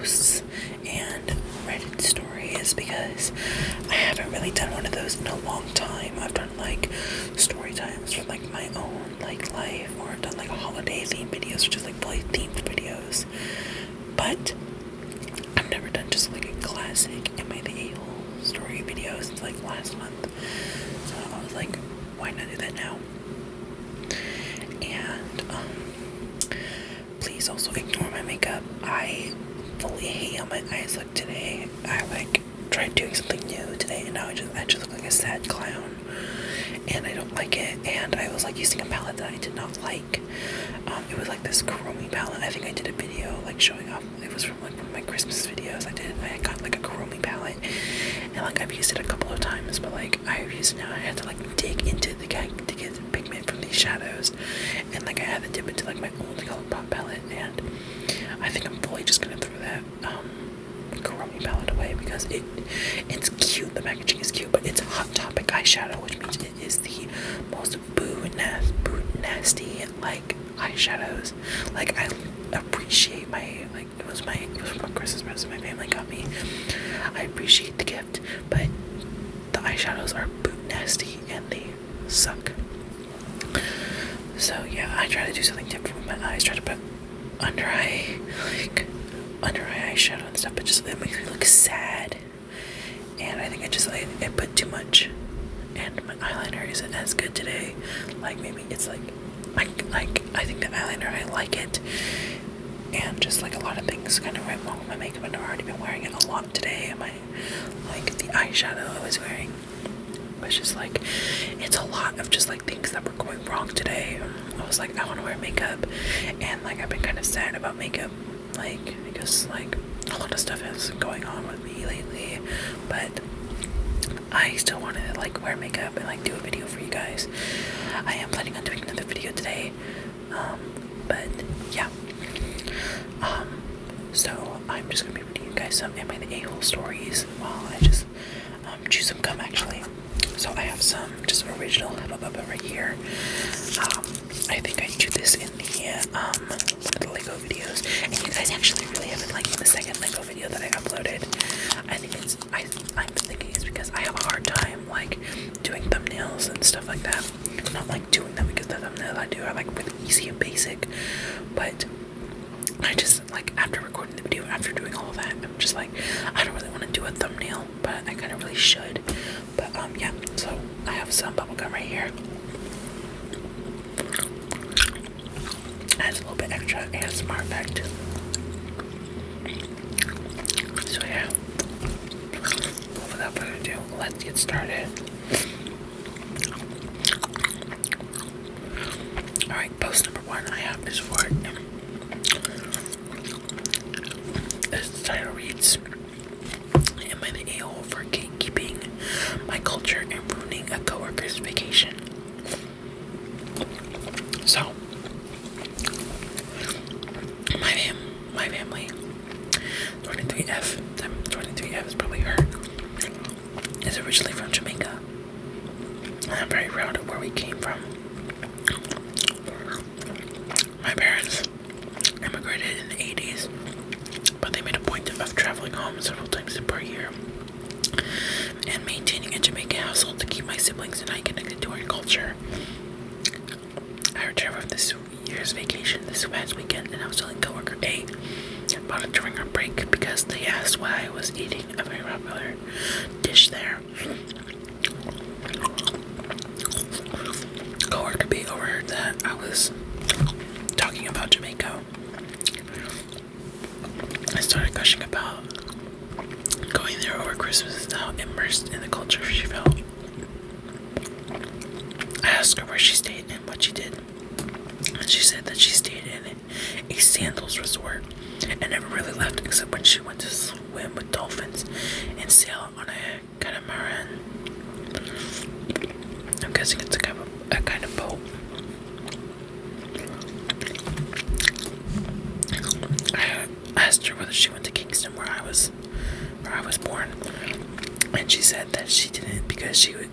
posts and Reddit stories because I haven't really done one of those in a long time. I've done like story times for like my own like life, or I've done like holiday themed videos or just like play themed videos, but I've never done just like a classic Am I the A-hole story video since like last month. So I was like, why not do that now? And please also ignore my makeup. I fully hate how my eyes look today. I like tried doing something new today, and now I just look like a sad clown, and I don't like it. And I was like using a palette that I did not like. It was like this chromey palette. I think I did a video like showing off. It was from like one of my Christmas videos. I got like a chromey palette, and like I've used it a couple of times, but like I've used it now. I had to like dig into the to get the pigment from these shadows, and like I had to dip into like my old ColourPop palette, and I think I'm fully just gonna throw that chromey palette away because it's cute. The packaging is cute, but it's Hot Topic eyeshadow, which means it is the most boo nasty like eyeshadows. Like I appreciate my it was from a Christmas present my family got me. I appreciate the gift, but the eyeshadows are boo nasty and they suck. So yeah, I try to do something different with my eyes. Try to put under eye eyeshadow and stuff, but just it makes me look sad. And I think I put too much, and my eyeliner isn't as good today. Like maybe it's like I think the eyeliner, I like it, and just like a lot of things kind of went wrong with my makeup, and I've already been wearing it a lot today. And the eyeshadow I was wearing was just like, it's a lot of just like things that were going wrong today. I was like, I want to wear makeup, and like I've been kind of sad about makeup, like because like a lot of stuff is going on with me lately, but I still wanted to like wear makeup and like do a video for you guys. I am planning on doing another video today, but yeah. So I'm just gonna be reading you guys some Am I the A-hole stories while I just chew some gum actually. So I have some just original Hubba Bubba right here. I think I chewed this in the one of the Lego videos, and you guys actually really haven't liked the second Lego video that I uploaded. I think I'm thinking it's because I have a hard time like doing thumbnails and stuff like that. Not like doing them because the thumbnails I do are like really easy and basic, but I just like after recording the video, after doing all of that, I'm just like, I don't really want to do a thumbnail, but I kind of really should. But yeah, so I have some bubblegum right here. Adds a little bit extra ASMR effect. So yeah, without further ado, let's get started. Alright, post number 1 I have is for the title reads, Am I the a-hole for gatekeeping my culture and ruining a coworker's vacation? So, my family, 23F, 23F is probably her, is originally from Jamaica. And I'm very proud of where we came from. My parents immigrated in the 80s, but they made a point of traveling home several times per year and maintaining a Jamaican household to keep my siblings and I connected to our culture. I returned from this year's vacation this past weekend, and I was telling coworker A about it during our break because they asked why I was eating a very popular dish there. Coworker B overheard that I was talking about Jamaica. I started gushing about going there over Christmas and how immersed in the culture she felt. I asked her where she stayed and what she did, and she said that she stayed in a sandals resort and never really left except when she went to swim with dolphins and sail on a catamaran. I'm guessing it's a kind of boat. I asked her whether she went to Kingston, where I was born, and she said that she didn't because she didn't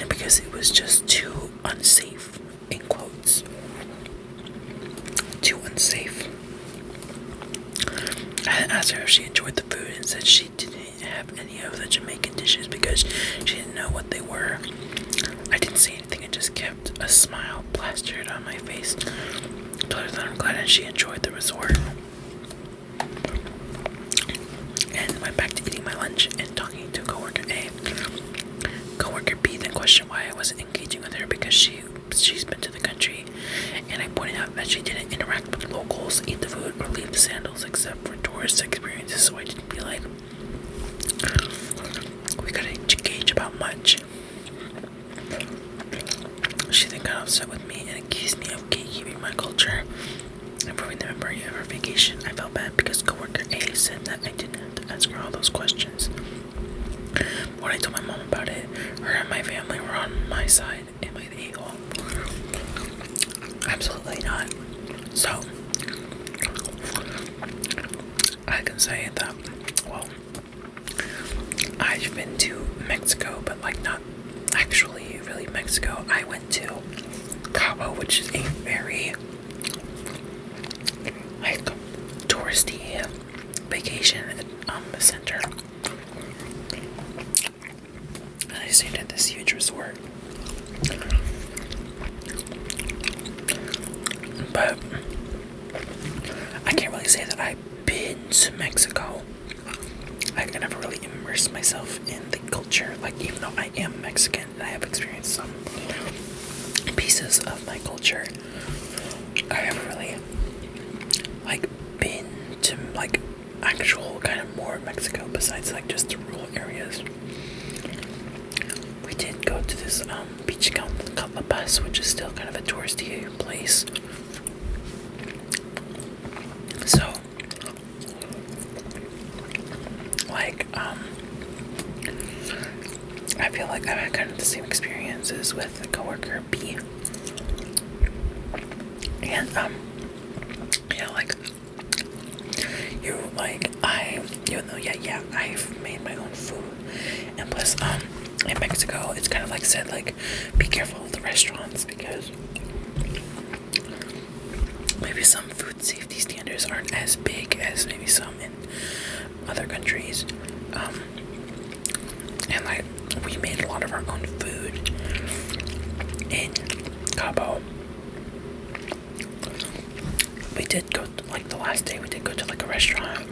because it was just too unsafe, in quotes. Too unsafe. asked her if she enjoyed the food and said she didn't have any of the Jamaican dishes because she didn't know what they were. I didn't say anything and just kept a smile plastered on my face. Told her that I'm glad and she enjoyed the resort. And went back to eating my lunch and talking to coworker A. Coworker B then questioned why I wasn't engaging with her because she's been to the country, and I pointed out that she didn't interact with locals, eat the food, or leave the sandals except for tourist experiences, so I didn't feel like we could gauge about much. She then got upset with me and accused me of gatekeeping my culture and proving the memory of her vacation. I felt bad because coworker A said that I didn't have to ask her all those questions. When I told my mom about it, her and my family were on my side. Am I the a-hole? Absolutely not. So, I can say that, well, I've been to Mexico, but like not actually really Mexico. I went to Cabo, which is a very like touristy vacation center. And I stayed at this huge resort. But I can't really say that I've been to Mexico. I never really immersed myself in the culture. Like, even though I am Mexican and I have experienced some pieces of my culture, I haven't really like been to like actual kind of more Mexico besides like just the rural areas. We did go to this beach called La Paz, which is still kind of a touristy place. So, like, I feel like I've had kind of the same experiences with the coworker B. And, like, even though, I've made my own food. And plus, in Mexico, it's kind of like said, like, be careful of the restaurants because maybe some food safety standards aren't as big as maybe some in other countries. And like, we made a lot of our own food in Cabo. We did go, like the last day, we did go to like a restaurant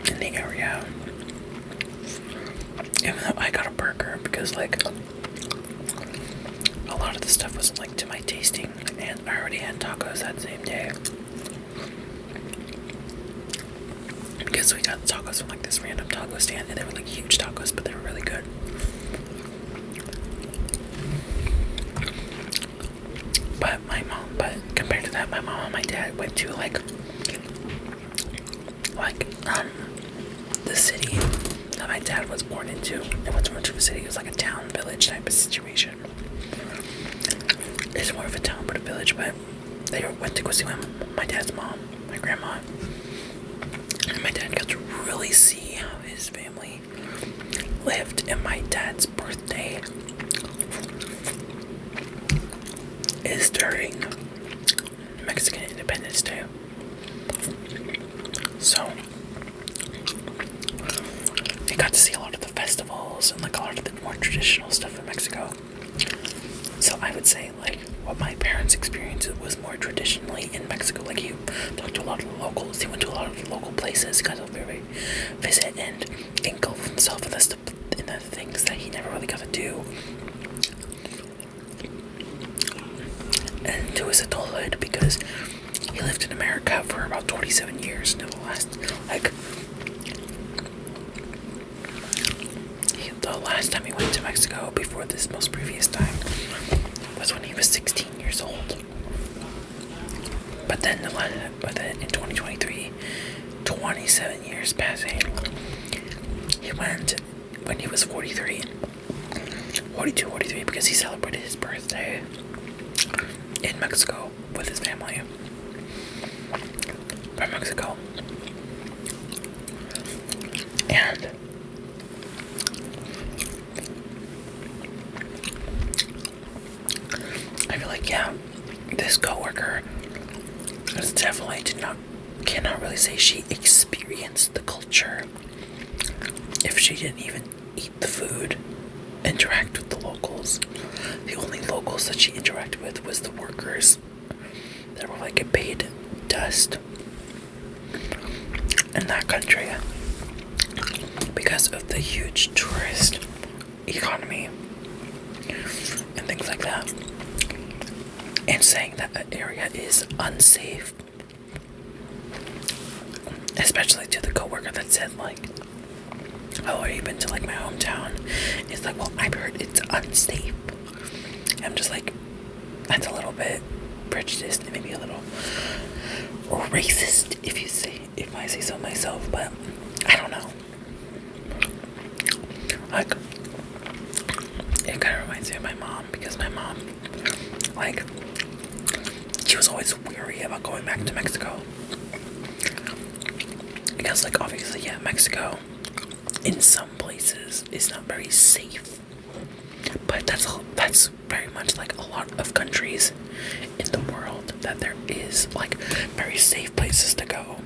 in the area. Even though I got a burger because like a lot of the stuff wasn't like to my tasting, and I already had tacos that same day. Because we got tacos from like this random taco stand, and they were like huge tacos, but they were really good. But compared to that, my mom and my dad went to like the city that my dad was born into. It wasn't much of a city, it was like a town, village type of situation. It's more of a town but a village, but they went to go see my dad's mom, my grandma. And my dad got to really see how his family lived, and my dad's birthday is during Mexican Independence Day. So I got to see a lot of the festivals and like a lot of the more traditional stuff in Mexico. So I would say like what my parents experienced was more traditionally in Mexico. Like he talked to a lot of the locals, he went to a lot of the local places, kind of very visit and engulf himself in the things that he never really got to do. And to his adulthood, because he lived in America for about 27 years until the last time he went to Mexico before this most previous time was when he was 16 years old. But then in 2023, 27 years passing, he went when he was 43, because he celebrated his birthday in Mexico with his family from Mexico. And I feel like, this coworker definitely did not cannot really say she experienced the culture if she didn't even eat the food, interact with the locals. The only locals that she interacted with was the workers that were like paid dust in that country because of the huge tourist economy and things like that, and saying that the area is unsafe, especially to the coworker that said like, oh, are you been to like my hometown? It's like, well, I've heard it's unsafe. And I'm just like, that's a little bit prejudiced and maybe a little racist if I say so myself, but I don't know. Like, it kind of reminds me of my mom, because my mom, like, she was always weary about going back to Mexico. Because, like, obviously, yeah, Mexico, in some places, is not very safe. But that's very much like a lot of countries in the world, that there is, like, very safe places to go.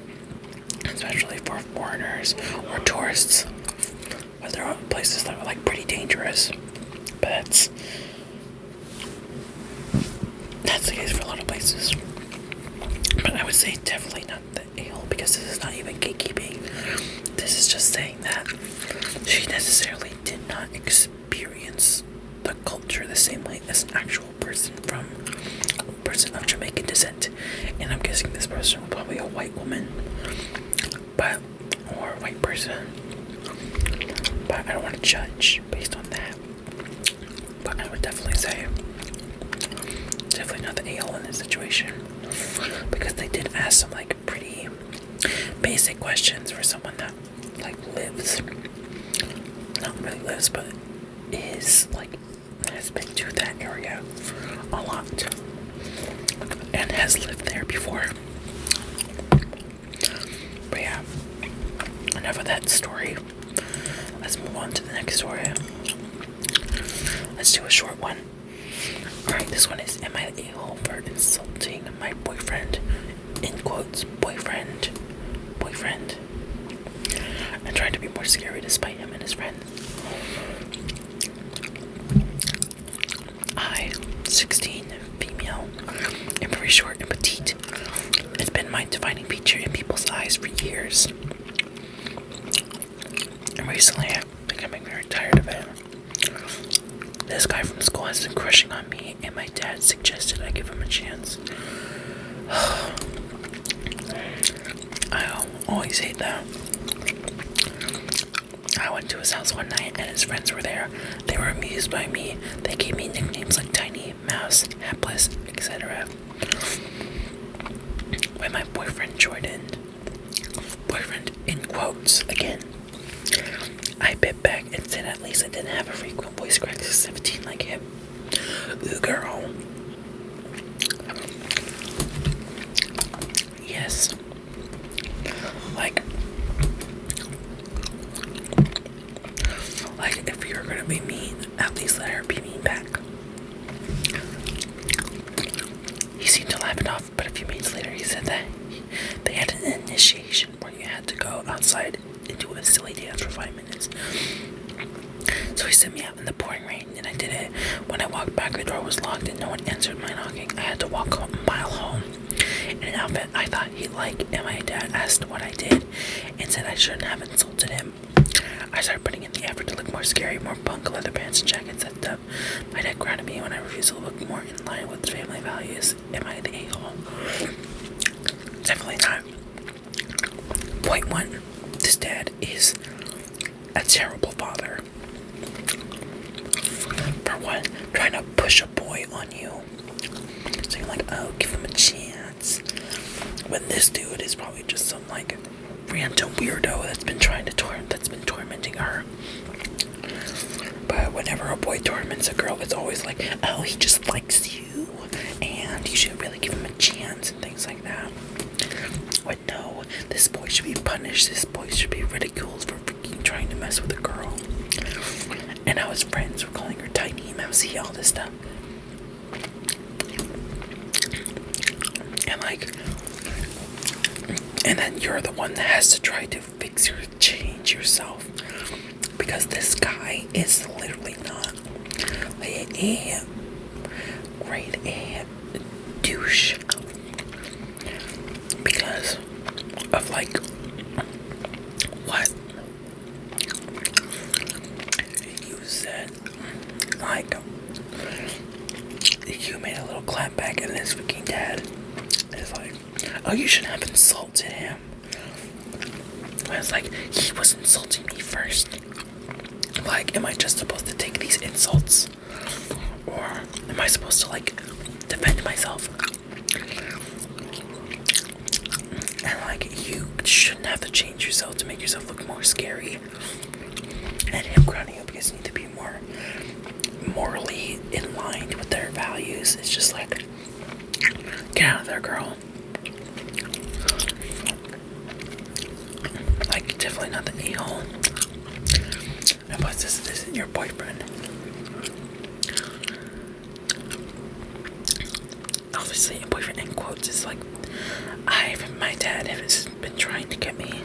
Especially for foreigners or tourists. But there are places that are, like, pretty dangerous. But that's the case for a lot of places. But I would say definitely not the ale, because this is not even gatekeeping. This is just saying that she necessarily did not experience the culture the same way as an actual person of Jamaican descent. And I'm guessing this person was probably a white woman, or a white person. But I don't want to judge based on that. But I would definitely say, definitely not the ale in this situation, because they did ask some like pretty basic questions for someone that like lives, not really lives, but is like, has been to that area a lot and has lived there before. But yeah, enough of that story. Let's move on to the next story. Let's do a short one. Alright, this one is, am I the a-hole for insulting my boyfriend? In quotes, boyfriend. And trying to be more scary despite him and his friends. I, 16, female, am very short and petite. It's been my defining feature in people's eyes for years. And recently, I'm becoming very tired of it. This guy from school has been crushing on me, and my dad suggested I give him a chance. I always hate that. I went to his house one night, and his friends were there. They were amused by me. They gave me nicknames like Tiny, Mouse, Hapless, etc. When my boyfriend joined in, boyfriend in quotes again, I bit back and said at least I didn't have a frequent voice crack at 17 like him. Ooh, girl. Yes. Like, if you're gonna be mean, at least let her be mean back. He seemed to laugh it off, but a few minutes later he said that they had an initiation where you had to go outside and do a silly dance for 5 minutes. So he sent me out in the pouring rain, and I did it. When I walked back, the door was locked and no one answered my knocking. I had to walk a mile home in an outfit I thought he'd like, and my dad asked what I did and said I shouldn't have insulted him. I started putting in the effort to look more scary, more punk, leather pants and jackets and stuff. My dad grounded me when I refused to look more in line with family values. Am I the a-hole? Definitely not. Point one, this dad is a terrible father. For one, trying to push a boy on you. Saying like, oh, give him a chance. When this dude is probably just some like random weirdo that's been tormenting her. But whenever a boy torments a girl, it's always like, oh, he just likes you, and you should really give him a chance, and things like that. But no, this boy should be punished. This boy should be ridiculed for freaking trying to mess with a girl. And now his friends were calling her Tiny, Mousy, all this stuff. And like, And then you're the one that has to try to fix or change yourself. Because this guy is literally not like a grade A douche. Because of like what you said. Like you made a little clapback and this freaking dad is like, oh, you shouldn't have insulted him. I was like, he was insulting me first. Like, am I just supposed to take these insults? Or am I supposed to, like, defend myself? And, like, you shouldn't have to change yourself to make yourself look more scary. And him grounding you because you need to be more morally in line with their values. It's just like, get out of there, girl. Like, definitely not the a-hole. And what's this? This is your boyfriend. Obviously, a boyfriend in quotes is like, my dad has been trying to get me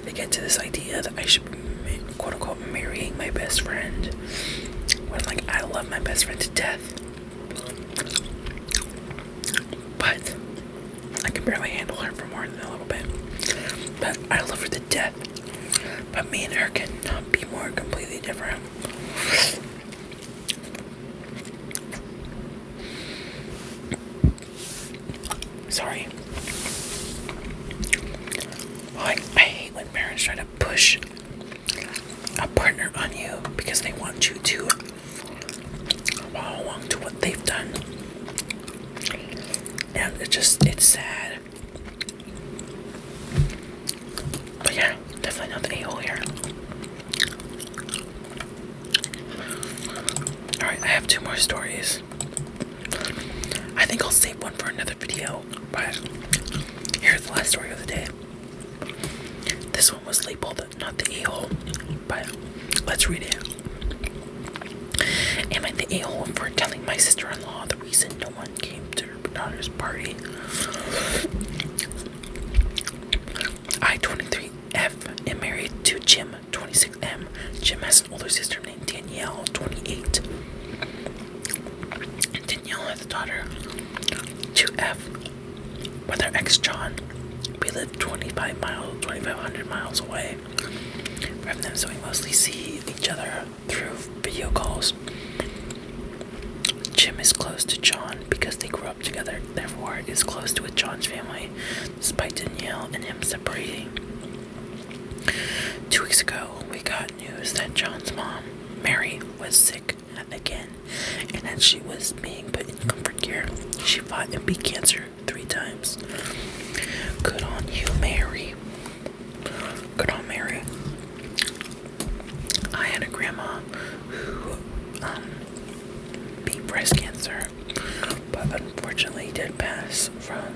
to get to this idea that I should be, quote unquote, marrying my best friend. When, like, I love my best friend to death. But I can barely handle her for more than a little bit. But I love her to death. But me and her cannot be more completely different. Sorry. Like, I hate when parents try to push a partner on you because they want you to follow along to what they've done. And it's sad. But yeah, definitely not the a-hole here. Alright, I have 2 more stories. I think I'll save one for another video, but here's the last story of the day. This one was labeled not the a-hole, but let's read it. Am I the a-hole for telling my sister-in-law the reason no one came to her daughter's party? I, 23F, am married to Jim, 26M. Jim has an older sister named Danielle, 28. Danielle has a daughter, 2F, with her ex John. We live 2,500 miles away from them, so we mostly see each other through video calls. Jim is close to John because they grew up together, therefore is close to John's family, despite Danielle and him separating. 2 weeks ago, we got news that John's mom, Mary, was sick again, and that she was being put in comfort care. She fought and beat cancer 3 times. Good on you, Mary. Good on Mary. I had a grandma who beat breast cancer, but unfortunately did pass from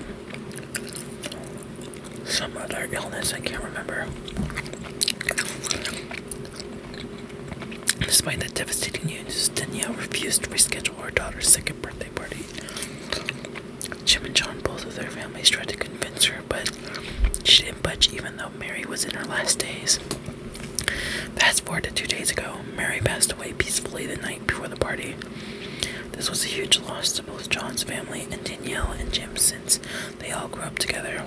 some other illness I can't remember. Despite that devastating news, Danielle refused to reschedule her daughter's 2nd birthday party. Jim and John, both of their families, tried to convince her, but she didn't budge even though Mary was in her last days. Fast forward to 2 days ago, Mary passed away peacefully the night before the party. This was a huge loss to both John's family and Danielle and Jim since they all grew up together.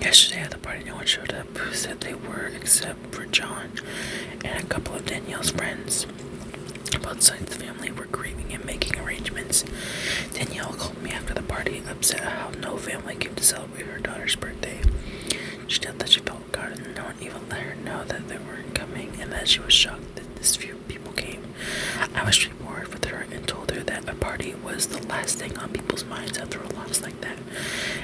Yesterday at the party, no one showed up who said they were except for John and a couple of Danielle's friends. Both sides of the family were grieving and making arrangements. Danielle called me after the party, upset how no family came to celebrate her daughter's birthday. She said that she felt God and no one even let her know that they weren't coming, and that she was shocked that this few people came. I was straightforward with her and told her that a party was the last thing on people's minds after a loss like that,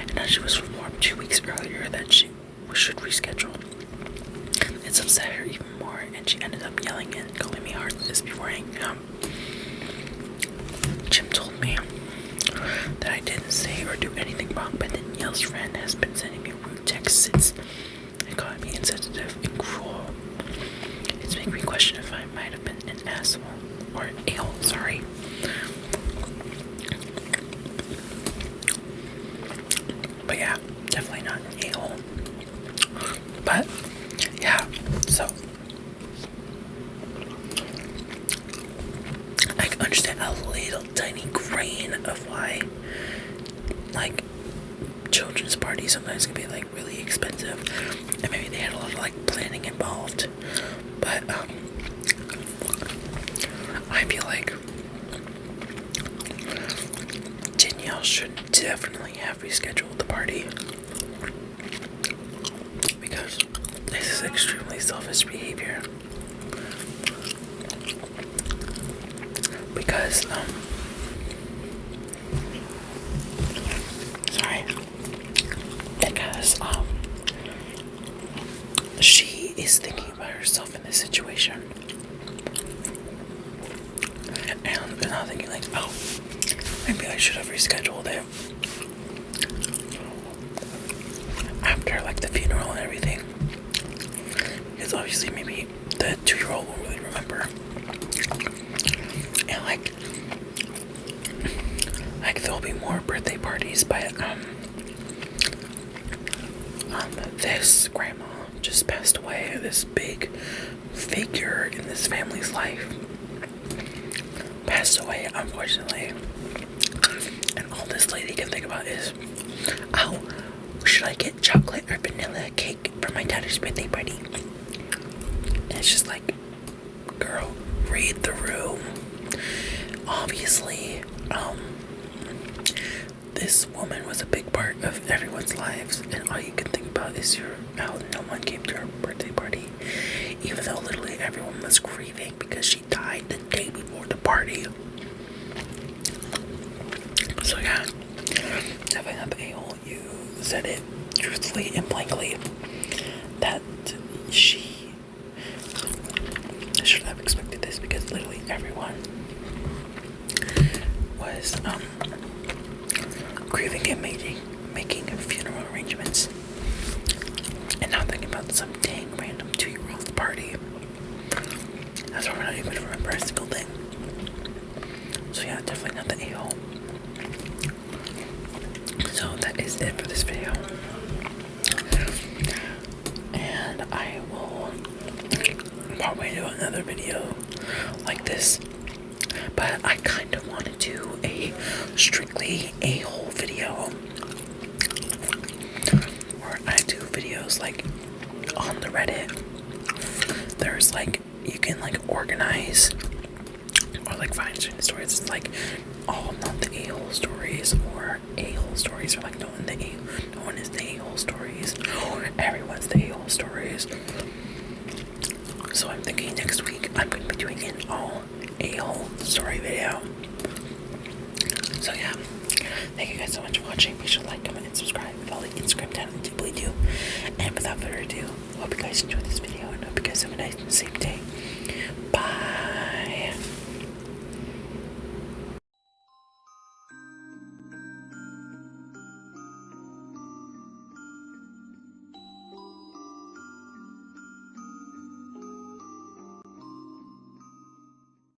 and that she was informed 2 weeks earlier that she should reschedule. It's upset her even more, and she ended up yelling and calling me heartless before hanging up. Jim told me that I didn't say or do anything wrong, but Danielle's friend has been sending me rude texts since and calling me insensitive and cruel. It's making me question if I might have been an asshole or an a-hole, sorry. of why, like, children's parties sometimes can be, like, really expensive, and maybe they had a lot of, like, planning involved, but, I feel like Danielle should definitely have rescheduled the party, because this is extremely selfish behavior. Because, she is thinking about herself in this situation. And I'm not thinking like, oh, maybe I should have rescheduled it after, like, the funeral and everything. Because obviously maybe the 2-year-old won't really remember. And like there'll be more birthday parties, but this grandma just passed away, this big figure in this family's life passed away, unfortunately. And all this lady can think about is, oh, should I get chocolate or vanilla cake for my daughter's birthday party? And it's just like, girl, read the room. Obviously, this woman was a big part of everyone's lives, and all you can think about is how no one came to her birthday party, even though literally everyone was grieving because she died the day before the party. So yeah, definitely not the a-hole. You said it truthfully and blankly that she should have expected this, because literally everyone was grieving and making funeral arrangements, and not thinking about some dang random 2-year-old party. That's why we're not even gonna remember a single thing. So yeah, definitely not the a-hole. So that is it for this video, and I will probably do another video like this, but I kind of want to do a strictly a-hole video, where I do videos like on the Reddit. There's like, you can like organize or like find certain stories. It's like all not the a-hole stories, or a-hole stories, or like no one is the a-hole stories, or everyone's the a-hole stories. So I'm thinking next week I'm going to be doing an all a-hole story video. So yeah, thank you guys so much for watching. Make sure to like, comment, and subscribe. Follow the Instagram down in the doobly-doo. And without further ado, hope you guys enjoyed this video, and hope you guys have a nice and safe day.